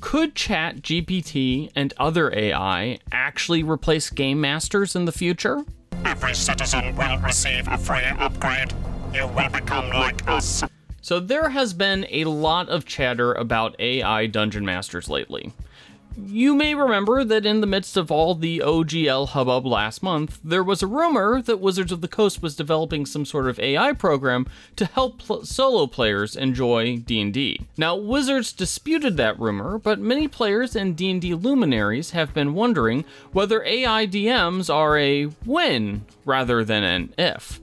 Could ChatGPT and other AI actually replace game masters in the future? Every citizen will receive a free upgrade. You will become like us. So there has been a lot of chatter about AI dungeon masters lately. You may remember that in the midst of all the OGL hubbub last month, there was a rumor that Wizards of the Coast was developing some sort of AI program to help solo players enjoy D&D. Now, Wizards disputed that rumor, but many players and D&D luminaries have been wondering whether AI DMs are a when rather than an if.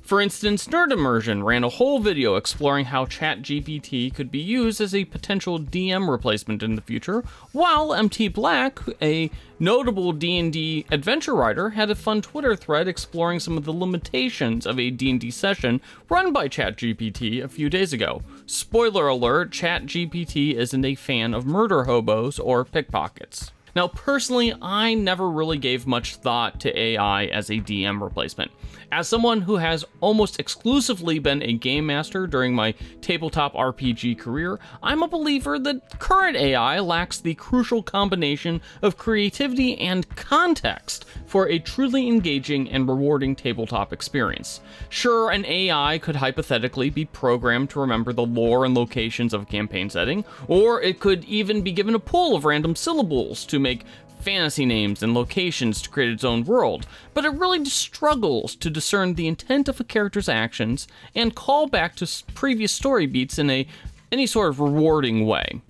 For instance, Nerd Immersion ran a whole video exploring how ChatGPT could be used as a potential DM replacement in the future, while MT Black, a notable D&D adventure writer, had a fun Twitter thread exploring some of the limitations of a D&D session run by ChatGPT a few days ago. Spoiler alert, ChatGPT isn't a fan of murder hobos or pickpockets. Now, personally, I never really gave much thought to AI as a DM replacement. As someone who has almost exclusively been a game master during my tabletop RPG career, I'm a believer that current AI lacks the crucial combination of creativity and context for a truly engaging and rewarding tabletop experience. Sure, an AI could hypothetically be programmed to remember the lore and locations of a campaign setting, or it could even be given a pool of random syllables to make fantasy names and locations to create its own world, but it really struggles to discern the intent of a character's actions and call back to previous story beats in any sort of rewarding way.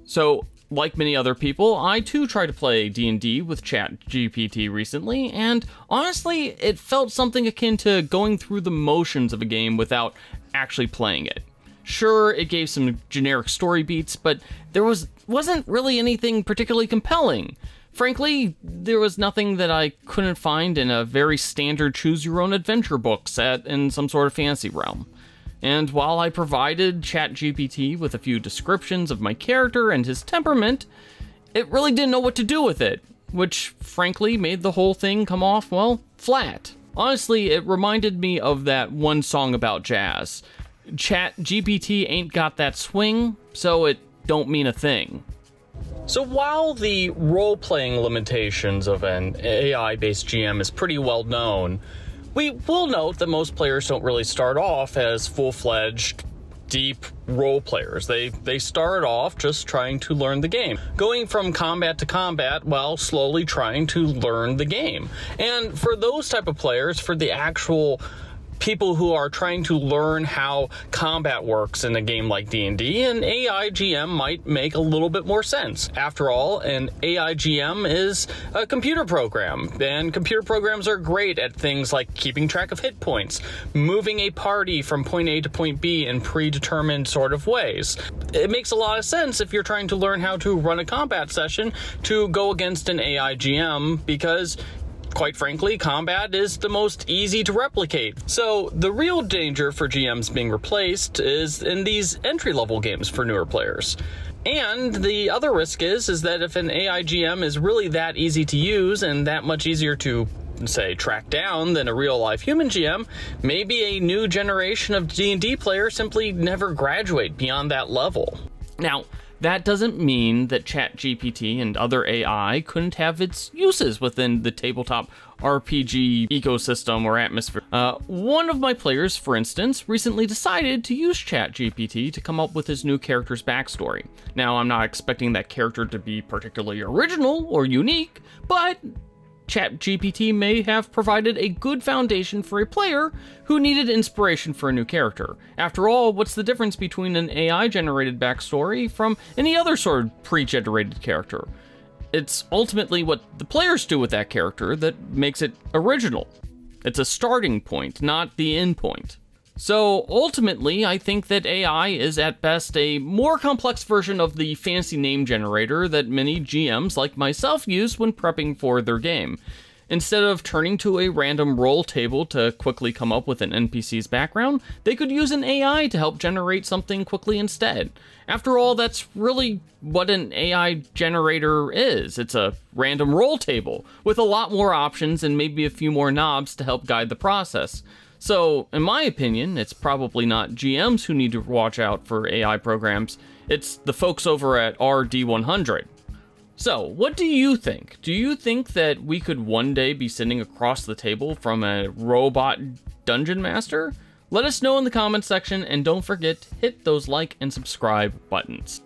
So, like many other people, I too tried to play D&D with ChatGPT recently, and honestly, it felt something akin to going through the motions of a game without actually playing it. Sure, it gave some generic story beats, but there wasn't really anything particularly compelling. Frankly, there was nothing that I couldn't find in a very standard choose-your-own-adventure book set in some sort of fantasy realm. And while I provided ChatGPT with a few descriptions of my character and his temperament, it really didn't know what to do with it, which frankly made the whole thing come off, well, flat. Honestly, it reminded me of that one song about jazz. ChatGPT ain't got that swing, so it don't mean a thing. So while the role-playing limitations of an AI-based GM is pretty well known, we will note that most players don't really start off as full-fledged, deep role players. They start off just trying to learn the game, going from combat to combat while slowly trying to learn the game. And for those type of players, for the actual people who are trying to learn how combat works in a game like D&D, an AI GM might make a little bit more sense. After all, an AI GM is a computer program, and computer programs are great at things like keeping track of hit points, moving a party from point A to point B in predetermined sort of ways. It makes a lot of sense if you're trying to learn how to run a combat session to go against an AI GM, because quite frankly, combat is the most easy to replicate. So the real danger for GMs being replaced is in these entry-level games for newer players. And the other risk is that if an AI GM is really that easy to use and that much easier to, say, track down than a real-life human GM, maybe a new generation of D&D players simply never graduate beyond that level. Now, that doesn't mean that ChatGPT and other AI couldn't have its uses within the tabletop RPG ecosystem or atmosphere. One of my players, for instance, recently decided to use ChatGPT to come up with his new character's backstory. Now, I'm not expecting that character to be particularly original or unique, but ChatGPT may have provided a good foundation for a player who needed inspiration for a new character. After all, what's the difference between an AI-generated backstory from any other sort of pre-generated character? It's ultimately what the players do with that character that makes it original. It's a starting point, not the end point. So ultimately, I think that AI is at best a more complex version of the fancy name generator that many GMs like myself use when prepping for their game. Instead of turning to a random roll table to quickly come up with an NPC's background, they could use an AI to help generate something quickly instead. After all, that's really what an AI generator is. It's a random roll table with a lot more options and maybe a few more knobs to help guide the process. So, in my opinion, it's probably not GMs who need to watch out for AI programs. It's the folks over at RD100. So, what do you think? Do you think that we could one day be sitting across the table from a robot dungeon master? Let us know in the comments section, and don't forget to hit those like and subscribe buttons.